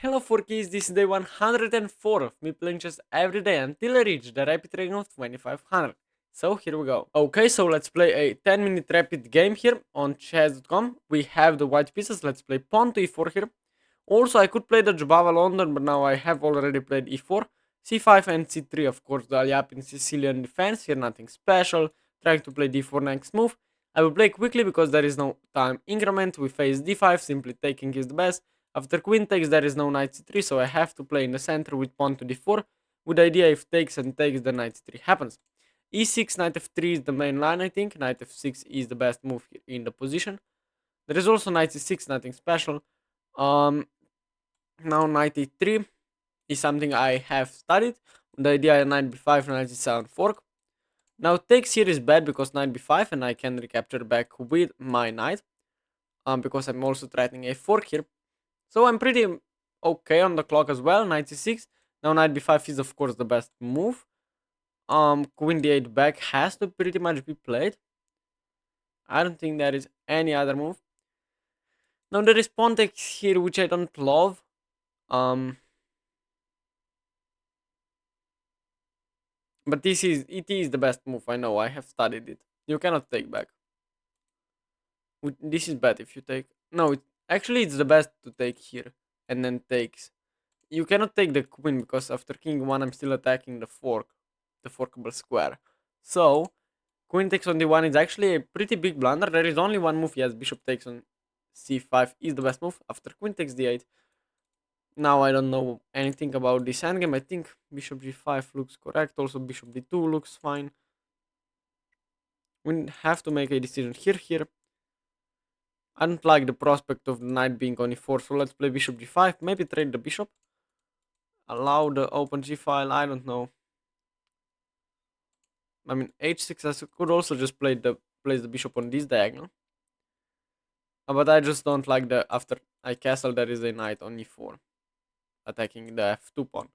Hello 4Ks, this is day 104 of me playing chess every day until I reach the rapid rank of 2500. So here we go. Okay, so let's play a 10-minute rapid game here on chess.com. We have the white pieces, let's play pawn to e4 here. Also, I could play the Jubava London, but now I have already played e4, c5 and c3, of course, the Alekhine Sicilian defense, here nothing special, trying to play d4 next move. I will play quickly because there is no time increment, we face d5, simply taking is the best. After queen takes, there is no knight c3, so I have to play in the center with pawn to d4, with the idea if takes and takes, the knight c3 happens. e6, knight f3 is the main line, I think, knight f6 is the best move here in the position. There is also knight c6, nothing special. Um, Now knight e3 is something I have studied. The idea knight b5, knight c7 fork. Now takes here is bad because knight b5 and I can recapture back with my knight. Because I'm also threatening a fork here. So I'm pretty okay on the clock as well. Knight c6. Now knight b5 is of course the best move. Queen d8 back has to pretty much be played. I don't think there is any other move. Now there is pawn takes here, which I don't love. Um, But it is the best move. I know. I have studied it. You cannot take back. This is bad if you take. No, actually it's the best to take here and then takes. You cannot take the queen because after king one I'm still attacking the forkable square. So queen takes on d1 is actually a pretty big blunder. There is only one move. Yes, bishop takes on c5 is the best move. After queen takes d8. Now I don't know anything about this endgame. I think bishop g5 looks correct. Also bishop d2 looks fine. We have to make a decision here. I don't like the prospect of the knight being on e4, so let's play bishop g5. Maybe trade the bishop. Allow the open g file, I don't know. I mean, h6, I could also just place the bishop on this diagonal. But I just don't like the, after I castle, there is a knight on e4. Attacking the f2 pawn.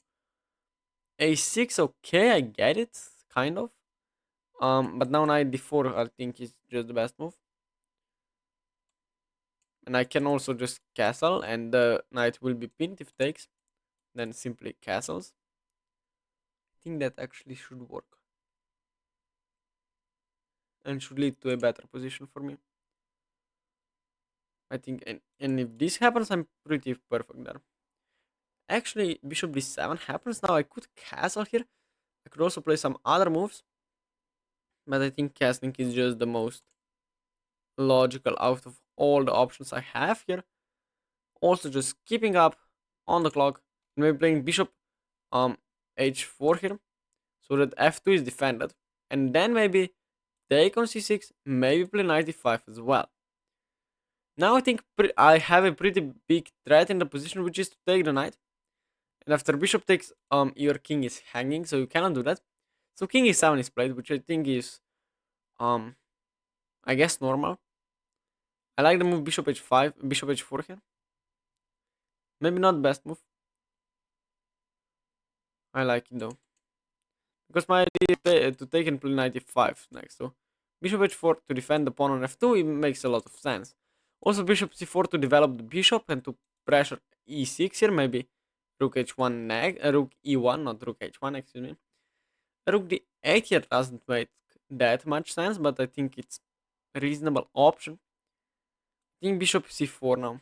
a6, okay, I get it, kind of. But now knight d4, I think is just the best move. And I can also just castle, and the knight will be pinned if takes. Then simply castles. I think that actually should work. And should lead to a better position for me. I think, and if this happens, I'm pretty perfect there. Actually, bishop d7 happens now. I could castle here. I could also play some other moves. But I think castling is just the most logical out of all the options I have here. Also just keeping up on the clock. Maybe playing bishop h4 here. So that f2 is defended. And then maybe take on c6. Maybe play knight d5 as well. Now I think I have a pretty big threat in the position, which is to take the knight. And after bishop takes, your king is hanging, so you cannot do that. So king e7 is played, which I think is, um, I guess normal. I like the move bishop h5, bishop h4 here. Maybe not best move. I like it though, because my idea is to take and play knight e5 next. So bishop h4 to defend the pawn on f2, it makes a lot of sense. Also bishop c4 to develop the bishop and to pressure e6 here. Maybe rook h1 rook e1, not rook h1, excuse me. Rook d8 here doesn't make that much sense, but I think it's a reasonable option. I think bishop c4 now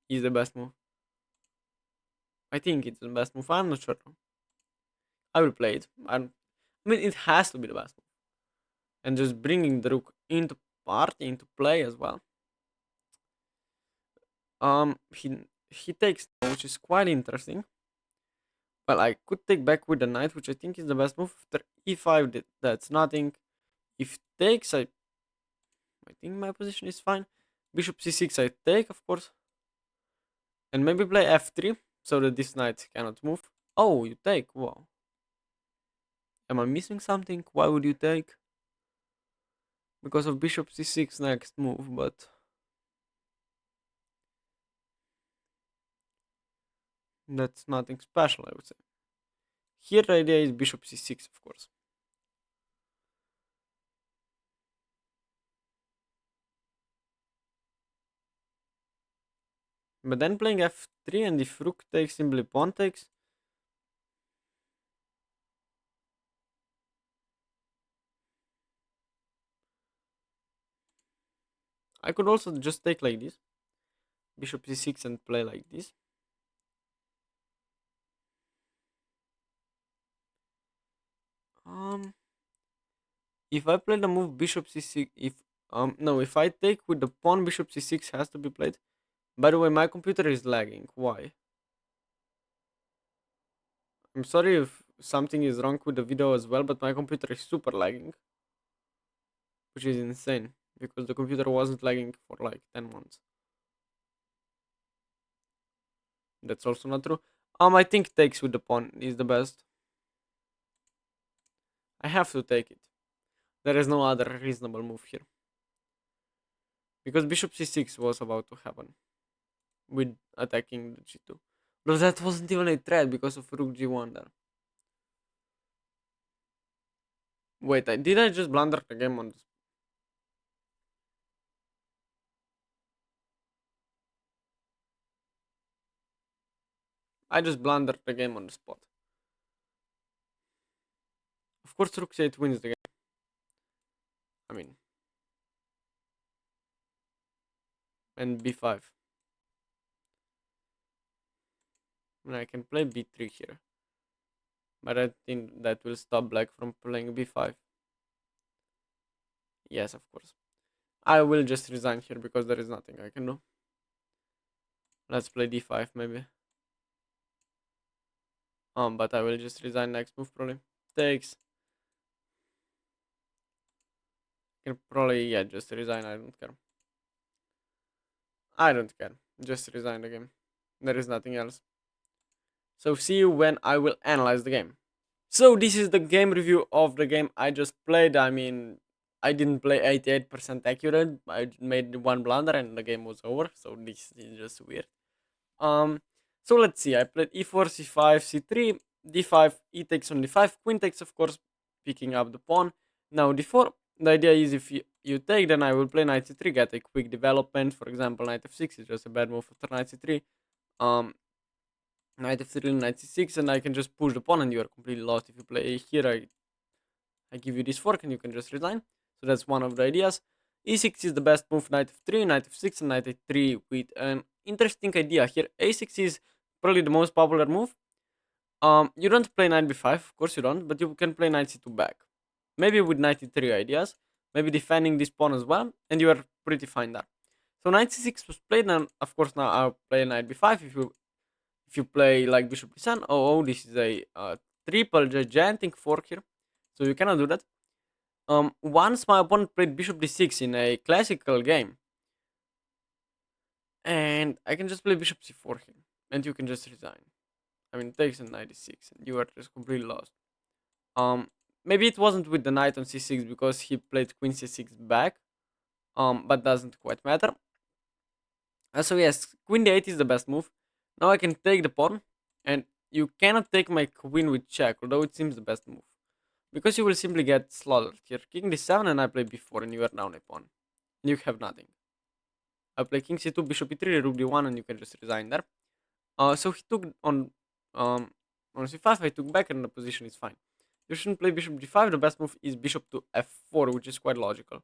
is the best move. I think it's the best move. I'm not sure. I will play it. I mean, it has to be the best move. And just bringing the rook into play as well. He takes, which is quite interesting. Well, I could take back with the knight, which I think is the best move. After e5, that's nothing. If takes, I think my position is fine. Bishop c6, I take, of course. And maybe play f3, so that this knight cannot move. Oh, you take, wow. Am I missing something? Why would you take? Because of bishop c6 next move, but that's nothing special, I would say. Here the idea is bishop c6, of course. But then playing f3 c3, and if rook takes, simply pawn takes. I could also just take like this, bishop c6, and play like this. Um, if I play the move bishop c6, if I take with the pawn, bishop c6 has to be played. By the way, my computer is lagging. Why? I'm sorry if something is wrong with the video as well, but my computer is super lagging, which is insane because the computer wasn't lagging for like 10 months. That's also not true. I think takes with the pawn is the best. I have to take it. There is no other reasonable move here. Because bishop c6 was about to happen with attacking the g2. But that wasn't even a threat because of rook g1 there. Wait, did I just blunder the game on this? I just blundered the game on the spot. Of course, rook c8 wins the game. I mean, and b5. And I can play b3 here. But I think that will stop black from playing b5. Yes, of course. I will just resign here because there is nothing I can do. Let's play d5 maybe. But I will just resign next move probably. Takes. Can probably, yeah, just resign. I don't care. I don't care. Just resign the game. There is nothing else. So see you when I will analyze the game. So this is the game review of the game I just played. I mean, I didn't play 88% accurate. I made one blunder and the game was over. So this is just weird. Um, so let's see. I played e4, c5, c3, d5, e takes on d5, queen takes, of course, picking up the pawn. Now d4. The idea is if you take, then I will play knight c3, get a quick development. For example, knight f6 is just a bad move after knight c3. Knight f3, knight c6, and I can just push the pawn, and you are completely lost. If you play here, I give you this fork, and you can just resign. So that's one of the ideas. e6 is the best move. Knight f3, knight f6, and knight a3 with an interesting idea here. a6 is probably the most popular move. You don't play knight b5, of course you don't, but you can play knight c2 back. Maybe with knight e3 ideas, maybe defending this pawn as well, and you are pretty fine there. So knight c6 was played, and of course now I'll play knight b5 if you play like bishop d7. Oh, this is a triple gigantic fork here, so you cannot do that. Once my opponent played bishop d6 in a classical game, and I can just play bishop c4 here, and you can just resign. I mean, takes on knight d6, and you are just completely lost. Maybe it wasn't with the knight on c6 because he played queen c6 back. But doesn't quite matter. So yes, queen d8 is the best move. Now I can take the pawn, and you cannot take my queen with check, although it seems the best move. Because you will simply get slaughtered here. King d7 and I play b4 and you are down a pawn. And you have nothing. I play king c2, bishop e3, rook d1 and you can just resign there. So he took on c5, I took back and the position is fine. You shouldn't play bishop g5, the best move is bishop to f4, which is quite logical.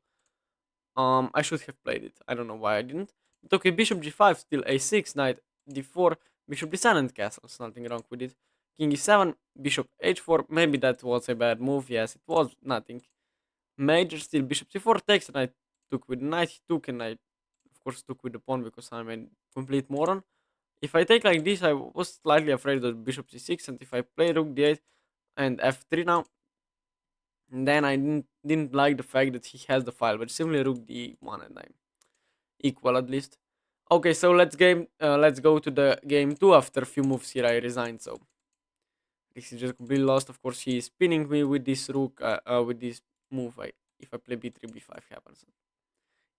I should have played it. I don't know why I didn't. But okay, bishop g5, still a6, knight d4, bishop d7 and castles. Nothing wrong with it. King e7, bishop h4. Maybe that was a bad move. Yes, it was nothing major. Still bishop c4 takes, and I took with knight. He took, and I of course took with the pawn because I'm a complete moron. If I take like this, I was slightly afraid of bishop c6, and if I play rook d8 and f3 now, then I didn't like the fact that he has the file, but simply rook d1 and I'm equal at least. Okay, so let's go to the game 2 after a few moves here. I resigned, so this is just completely lost. Of course, he is spinning me with this rook, with this move. If I play b3, b5 happens.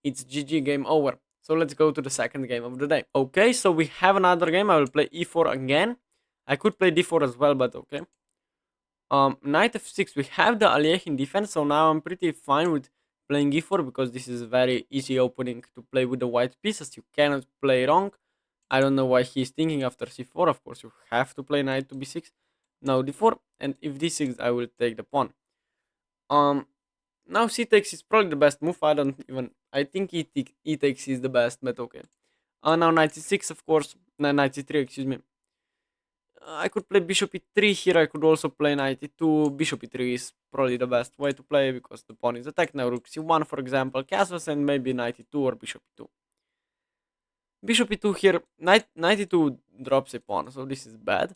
It's GG, game over. So let's go to the second game of the day. Okay, so we have another game. I will play e4 again. I could play d4 as well, but okay. Knight f6, we have the Alekhine defense, so now I'm pretty fine with playing e4 because this is a very easy opening to play with the white pieces. You cannot play wrong. I don't know why he's thinking after c4. Of course, you have to play knight to b6. Now d4, and if d6, I will take the pawn. Um, Now c takes is probably the best move. I don't even. I think e takes is the best, but okay. Now knight c6, of course. Knight c3, excuse me. I could play bishop e3 here. I could also play knight e2. Bishop e3 is probably the best way to play because the pawn is attacked. Now rook c1, for example, castles, and maybe knight e2 or bishop e2. Bishop e2 here. Knight e2 drops a pawn, so this is bad.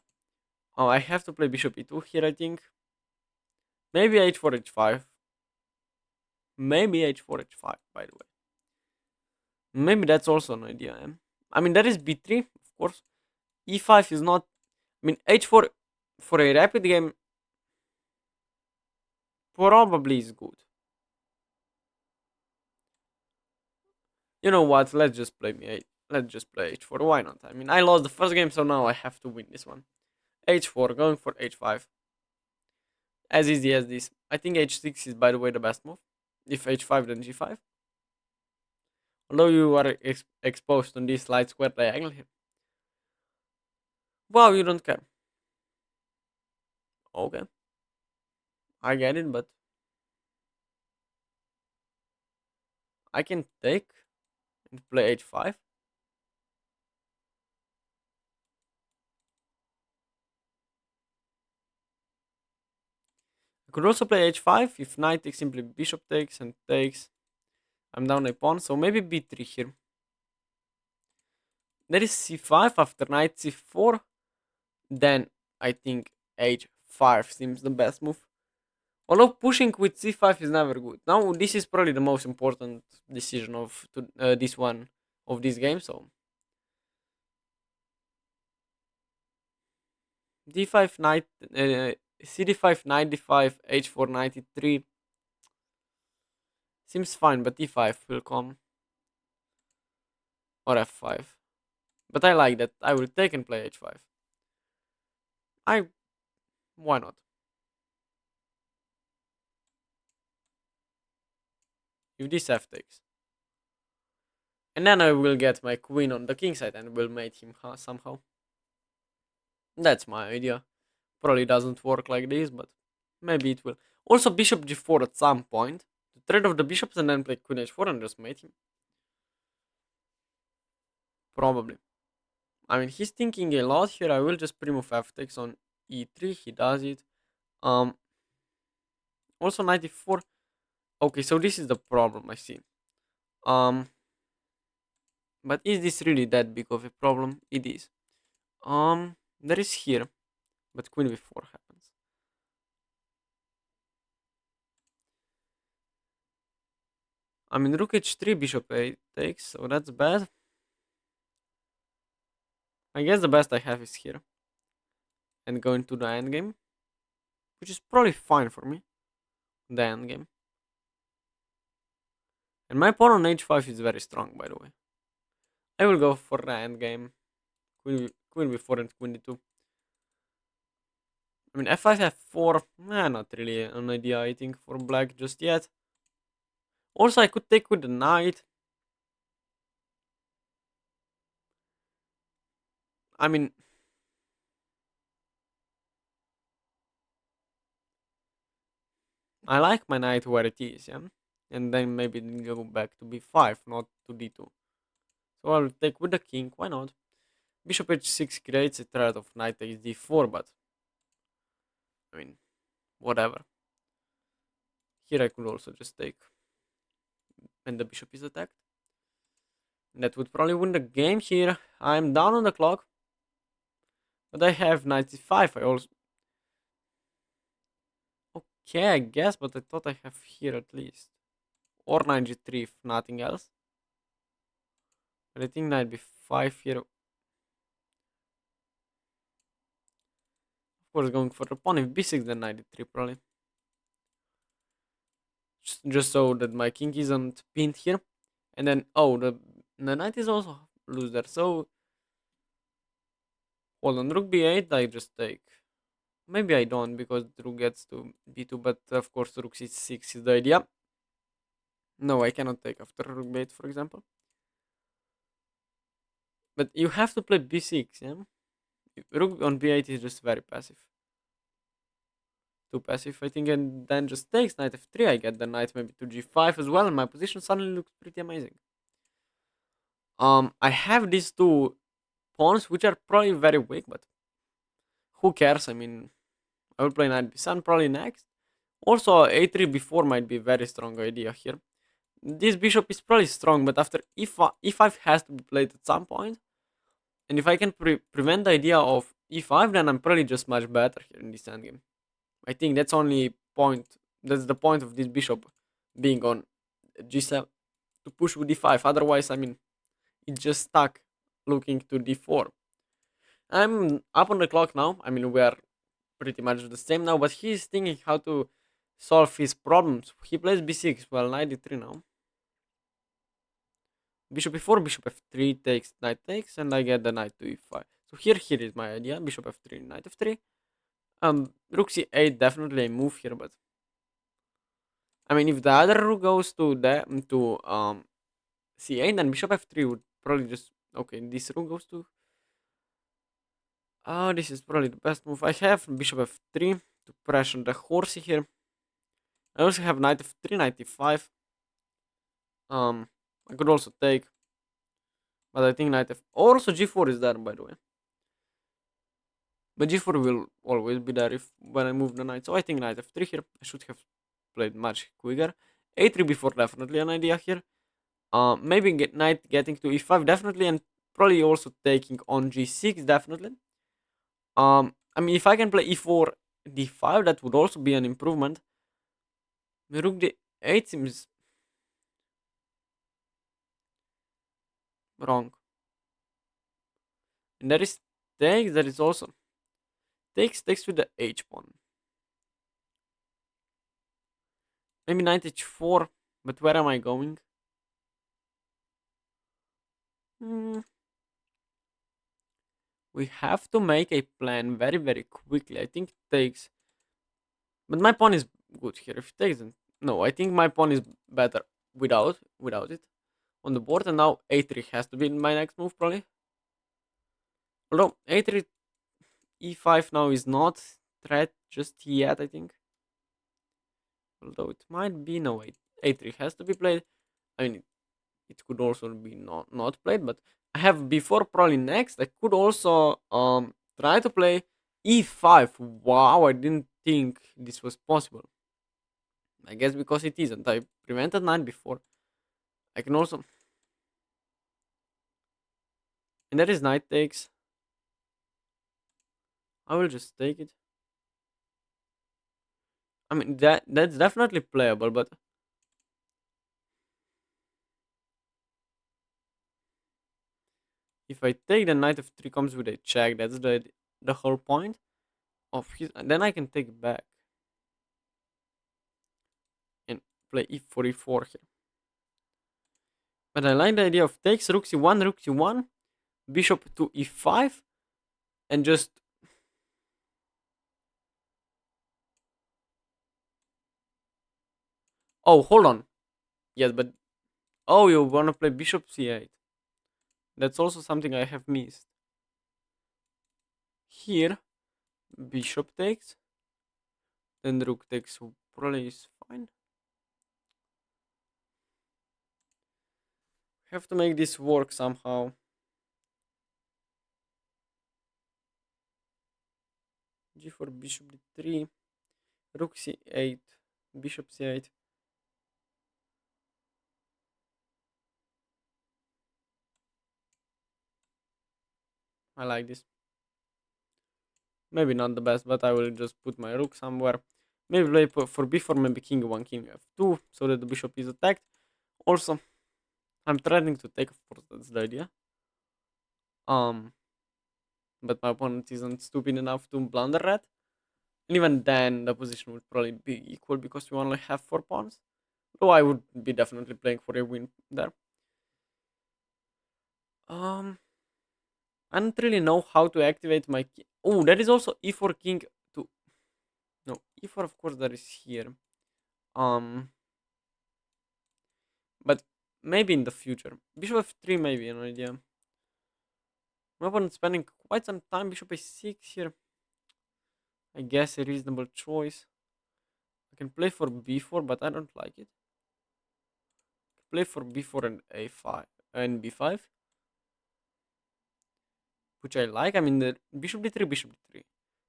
Oh, I have to play bishop e2 here, I think. Maybe h4, h5. Maybe h4, h5, by the way. Maybe that's also an idea. I mean, that is b3, of course. e5 is not. I mean, h4 for a rapid game probably is good. You know what? Let's just play Let's just play h4. Why not? I mean, I lost the first game, so now I have to win this one. h4, going for h5. As easy as this. I think h6 is, by the way, the best move. If h5, then g5. Although you are exposed on this light square diagonal here. Wow, you don't care. Okay. I get it, but I can take and play h5. I could also play h5 if knight takes, simply bishop takes and takes. I'm down a pawn, so maybe b3 here. There is c5 after knight c4. Then I think h5 seems the best move. Although pushing with c5 is never good. Now this is probably the most important decision of this one of this game. So d5 knight, cd5 knight d5, h4 knight e3 seems fine, but e5 will come or f5. But I like that. I will take and play h5. Why not? If this f takes. And then I will get my queen on the king side and will mate him somehow. That's my idea. Probably doesn't work like this, but maybe it will. Also bishop g4 at some point. To trade off the bishops and then play queen h4 and just mate him. Probably. I mean, he's thinking a lot here. I will just pre-move f takes on e3. He does it. Also knight e4. Okay, so this is the problem, I see. But is this really that big of a problem? It is. There is here, but queen b4 happens. I mean, rook h3, bishop a takes, so that's bad. I guess the best I have is here. And going to the endgame, which is probably fine for me. The endgame. And my pawn on h5 is very strong, by the way. I will go for the endgame. Queen b4 and queen d2. I mean, f5, f4, not really an idea, I think, for black just yet. Also, I could take with the knight. I mean, I like my knight where it is, yeah? And then maybe go back to b5, not to d2. So I'll take with the king, why not? Bishop h6 creates a threat of knight takes d4, but I mean, whatever. Here I could also just take and the bishop is attacked. That would probably win the game here. I'm down on the clock. But I have knight c5. I also... Okay, I guess, but I thought I have here at least. Or knight g3 if nothing else. But I think knight b5 here. Of course, going for the pawn. If b6, then knight d3 probably. Just so that my king isn't pinned here. And then, oh, the knight is also loser. So, hold on, rook b8, I just take. Maybe I don't because the rook gets to b2, but of course rook c6 is the idea. No, I cannot take after rook b8, for example. But you have to play b6, yeah? Rook on b8 is just very passive. Too passive, I think, and then just takes knight f3. I get the knight maybe to g5 as well, and my position suddenly looks pretty amazing. I have these two pawns, which are probably very weak, but who cares? I mean, I will play knight b7 probably next. Also, a3 before might be a very strong idea here. This bishop is probably strong, but after e5 has to be played at some point. And if I can prevent the idea of e5, then I'm probably just much better here in this endgame. I think that's only point. That's the point of this bishop being on g7 to push with d5. Otherwise, I mean, it's just stuck looking to d4. I'm up on the clock now. I mean, we are pretty much the same now, but he's thinking how to solve his problems. He plays b6, well, knight d3 now. Bishop e4, bishop f3 takes, knight takes, and I get the knight to e5. So here is my idea. Bishop f3, knight f3. Rook c8, definitely a move here, but I mean, if the other rook goes to c8, then bishop f3 would probably just okay. This rook goes to this is probably the best move I have. Bishop f3 to pressure the horse here. I also have knight f3, knight e5. I could also take, but I think knight f. Also g4 is there, by the way. But g4 will always be there if when I move the knight. So I think knight f3 here. I should have played much quicker. a3 before, definitely an idea here. Maybe knight getting to e5 definitely, and probably also taking on g6 definitely. I mean, if I can play e4 d5, that would also be an improvement. Rook d8 seems wrong. And there is takes. There is also takes with the h pawn. Maybe knight h4, but where am I going? Hmm. We have to make a plan very, very quickly. I think it takes. But my pawn is good here. If it takes, then no. I think my pawn is better without it on the board. And now a3 has to be my next move probably. Although a3 e5 now is not threat just yet. I think. Although it might be no. A3 has to be played. I mean, it could also be not played, but I have before probably next. I could also try to play e5. Wow, I didn't think this was possible. I guess because it isn't. I prevented knight before. I can also, and that is knight takes. I will just take it. I mean that's definitely playable, but if I take the knight f3 comes with a check. That's the whole point of his. And then I can take it back and play e4 e4 here. But I like the idea of takes rook c1, bishop to e5, and just oh hold on. Yes, but oh, you wanna play bishop c8. That's also something I have missed. Here, bishop takes, then rook takes, so probably is fine. Have to make this work somehow. g4, bishop d3, rook c8, bishop c8. I like this. Maybe not the best, but I will just put my rook somewhere. Maybe play for b4, maybe king 1, king f2, so that the bishop is attacked. Also, I'm threatening to take, of course, that's the idea. But my opponent isn't stupid enough to blunder that. And even then, the position would probably be equal because we only have 4 pawns. So I would be definitely playing for a win there. I don't really know how to activate my king. Oh, there is also e4 king to. No, e4 of course that is here. Um, but maybe in the future. Bishop f3 maybe an idea. My opponent spending quite some time. Bishop a6 here. I guess a reasonable choice. I can play for b4, but I don't like it. Play for b4 and a5 and b5, which I like. I mean, the bishop d3, bishop d3.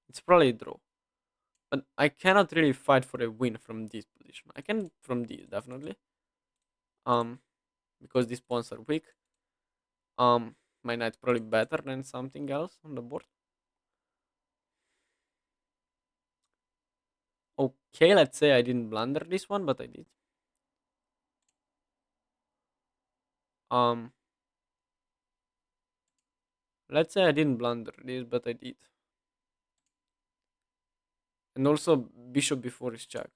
It's probably a draw, but I cannot really fight for a win from this position. I can from this definitely. Um, because these pawns are weak. My knight's probably better than something else on the board. Okay, let's say I didn't blunder this one, but I did. Um, let's say I didn't blunder this, but I did. And also bishop before is check,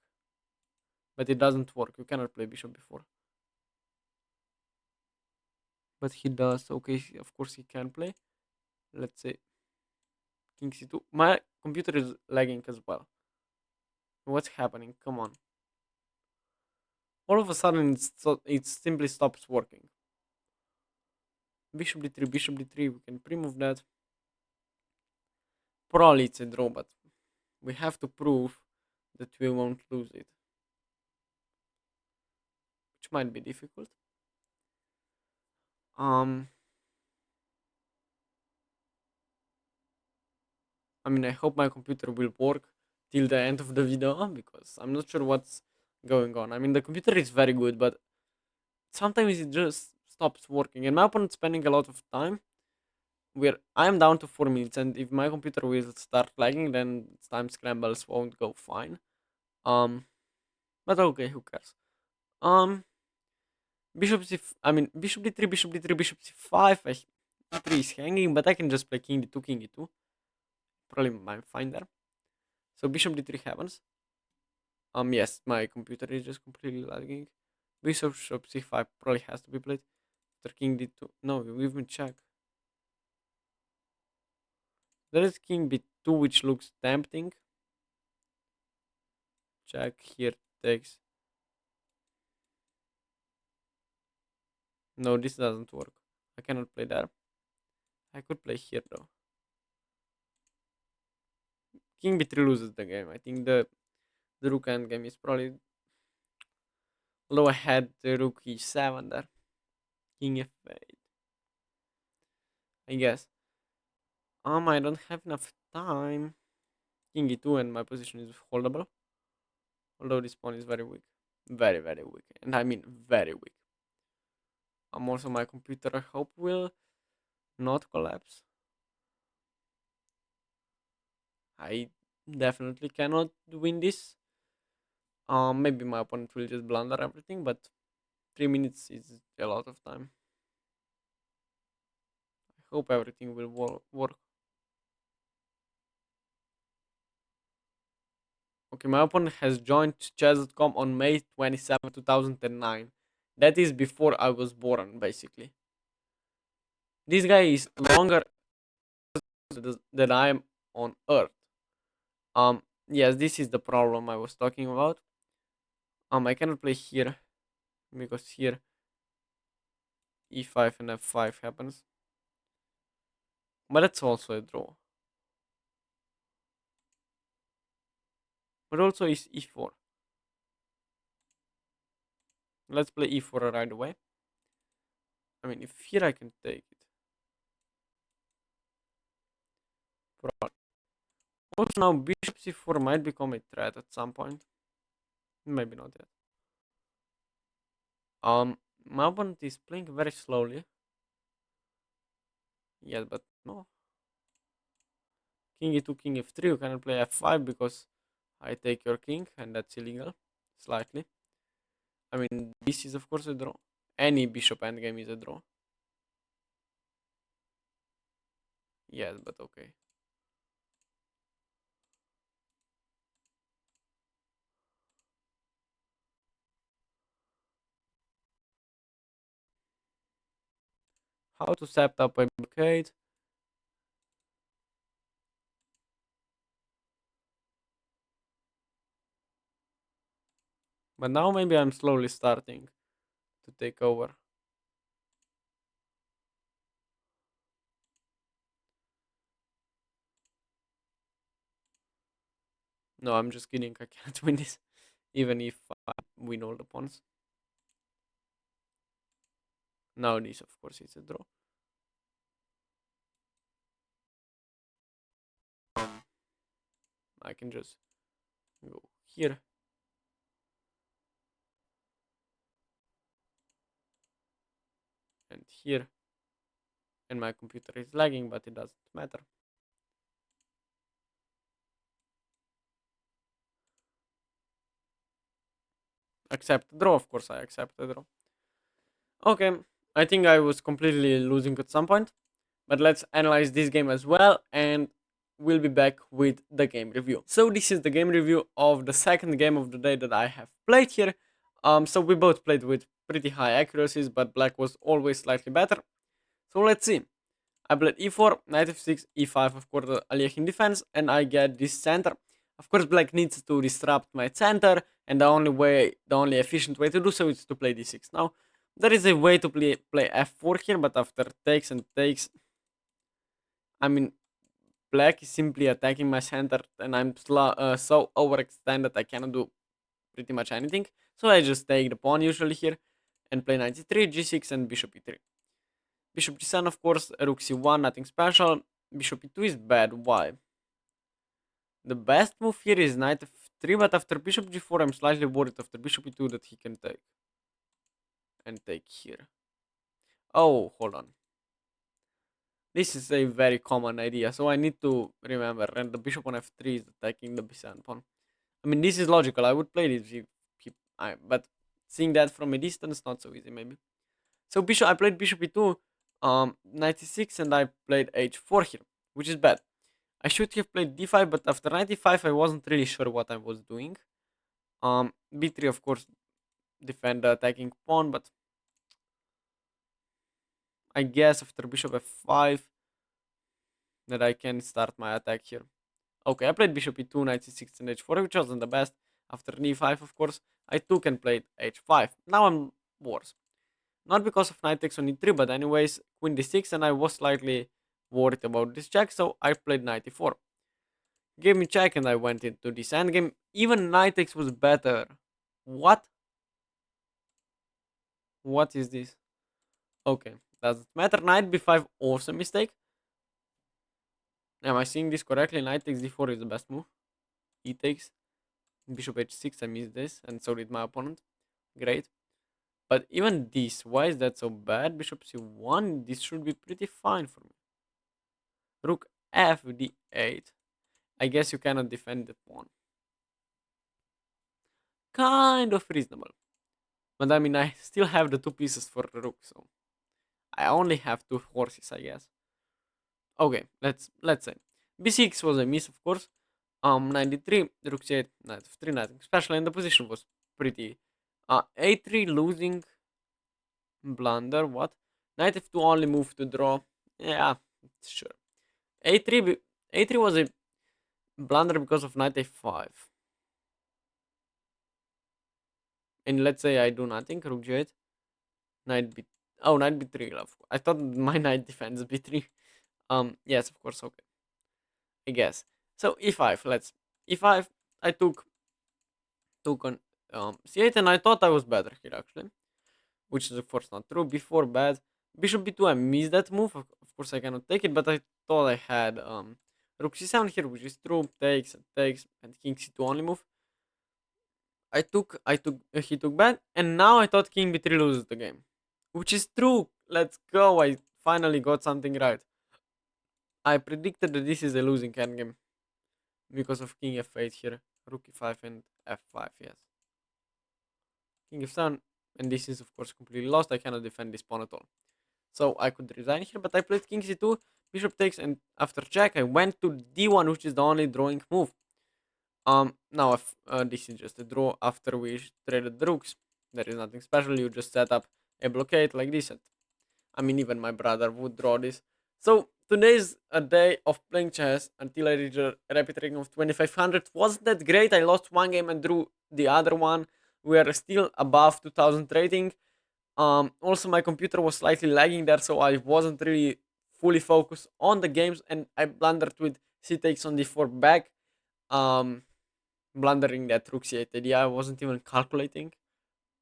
but it doesn't work. You cannot play bishop before. But he does. Okay, of course he can play. Let's say king c2. My computer is lagging as well. What's happening? Come on. All of a sudden it simply stops working. Bishop d3, bishop d3. We can pre-move that. Probably it's a draw, but we have to prove that we won't lose it, which might be difficult. Um, I mean, I hope my computer will work till the end of the video because I'm not sure what's going on. I mean, the computer is very good, but sometimes it just stops working, and my opponent's spending a lot of time. Where I'm down to 4 minutes, and if my computer will start lagging, then time scrambles won't go fine. Um, but okay, who cares? Um, I mean, bishop d3, bishop d3, bishop c5. E3 is hanging, but I can just play king d2, king e2. Probably I'm fine there. So bishop d3 happens. Yes, my computer is just completely lagging. Bishop c5 probably has to be played. After king d2. No, we even check. There is king b2, which looks tempting. Check here takes. No, this doesn't work. I cannot play there. I could play here though. King b3 loses the game. I think the rook endgame is probably. Although I had the rook e7 there. King f8. I guess. I don't have enough time. King e2 and my position is holdable. Although this pawn is very weak. Very, very weak. And I mean very weak. Also my computer I hope will not collapse. I definitely cannot win this. Maybe my opponent will just blunder everything, but 3 minutes is a lot of time. I hope everything will work. Okay, my opponent has joined chess.com on May 27, 2009. That is before I was born, basically. This guy is longer than I am on Earth. Yes, this is the problem I was talking about. I cannot play here because here e5 and f5 happens. But that's also a draw. But also is e4. Let's play e4 right away. I mean, if here I can take it. Also now bishop c4 might become a threat at some point. Maybe not yet. My opponent is playing very slowly. Yes, but no. King e2, king f3. You cannot play f5 because I take your king, and that's illegal. Slightly. I mean, this is of course a draw. Any bishop endgame is a draw. Yes, but okay. How to set up a blockade? But now maybe I'm slowly starting to take over. No, I'm just kidding. I can't win this, even if I win all the pawns. Now this, of course, is a draw. Um, I can just go here and here, and my computer is lagging, but it doesn't matter. Accept the draw, of course, I accept the draw. Okay, I think I was completely losing at some point, but let's analyze this game as well, and we'll be back with the game review. So this is the game review of the second game of the day that I have played here. So we both played with pretty high accuracies, but black was always slightly better. So let's see. I played e4, knight f6, e5, of course, the Alekhine defense, and I get this center. Of course, black needs to disrupt my center, and the only efficient way to do so is to play d6. Now, there is a way to play f4 here, but after takes and takes, I mean, black is simply attacking my center, and I'm so overextended I cannot do pretty much anything. So I just take the pawn usually here, and play knight e3, g6, and bishop e3. Bishop g7, of course, rook c1, nothing special. Bishop e2 is bad. Why? The best move here is knight f3, but after bishop g4, I'm slightly worried after bishop e2 that he can take. And take here. Oh, hold on. This is a very common idea, so I need to remember. And the bishop on f3 is attacking the b7 pawn. I mean, this is logical. I would play this but seeing that from a distance, not so easy, maybe. So I played bishop e2, knight e6, and I played h4 here, which is bad. I should have played d5, but after knight e5, I wasn't really sure what I was doing. B3, of course, defend the attacking pawn, but I guess after bishop f5 that I can start my attack here. Okay, I played bishop e2, knight c6, and h4, which wasn't the best. After d5, of course, I took and played h5. Now I'm worse. Not because of knight takes on e3, but anyways, queen d6, and I was slightly worried about this check, so I played knight e4. Gave me check, and I went into this endgame. Even knight takes was better. What? What is this? Okay, doesn't matter. Knight b5, also mistake. Am I seeing this correctly? Knight takes d4 is the best move. E takes. Bishop h6, I missed this, and so did my opponent. Great. But even this, why is that so bad? Bishop c1, this should be pretty fine for me. Rook f d8. I guess you cannot defend the pawn. Kind of reasonable. But I mean, I still have the two pieces for the rook, so I only have two horses, I guess. Okay, let's say b6 was a miss, of course. 93, rook c8, knight f3, nothing special, and the position was pretty. A3 losing, blunder. What? Knight f2 only move to draw. Yeah, sure. A3 was a blunder because of knight a5. And let's say I do nothing, rook g8, knight b. Oh, knight b3. I thought my knight defends b3. Yes, of course. Okay, I guess. So e5. Let's e5. I took on c8, and I thought I was better here actually, which is of course not true. Before bad. Bishop b2. I missed that move. Of course, I cannot take it, but I thought I had rook c7 here, which is true. Takes, and king c2 only move. He took bad, and now I thought king b3 loses the game, which is true. Let's go. I finally got something right. I predicted that this is a losing endgame because of king f8 here, rook e5 and f5. Yes, king f7, and this is of course completely lost. I cannot defend this pawn at all, so I could resign here. But I played king c2, bishop takes, and after check I went to d1, which is the only drawing move. Now if this is just a draw after we traded the rooks. There is nothing special. You just set up a blockade like this. I mean, even my brother would draw this. So today's a day of playing chess until I reach a rapid rating of 2500. Wasn't that great? I lost one game and drew the other one. We are still above 2000 rating. Also, my computer was slightly lagging there, so I wasn't really fully focused on the games, and I blundered with c takes on d4 back. Um, blundering that rook c8 idea. I wasn't even calculating.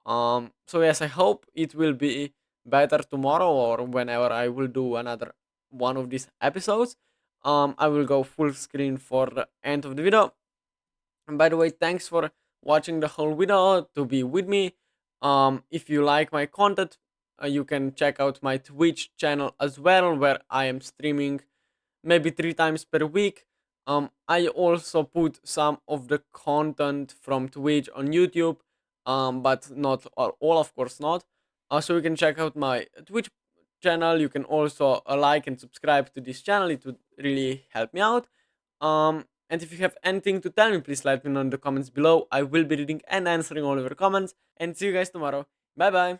So yes, I hope it will be better tomorrow or whenever I will do another one of these episodes. I will go full screen for the end of the video. And by the way, thanks for watching the whole video to be with me. If you like my content, you can check out my Twitch channel as well, where I am streaming maybe 3 times per week. I also put some of the content from Twitch on YouTube, but not all, of course not. So you can check out my Twitch channel. You can also like and subscribe to this channel. It would really help me out. And if you have anything to tell me, please let me know in the comments below. I will be reading and answering all of your comments. And see you guys tomorrow. Bye bye.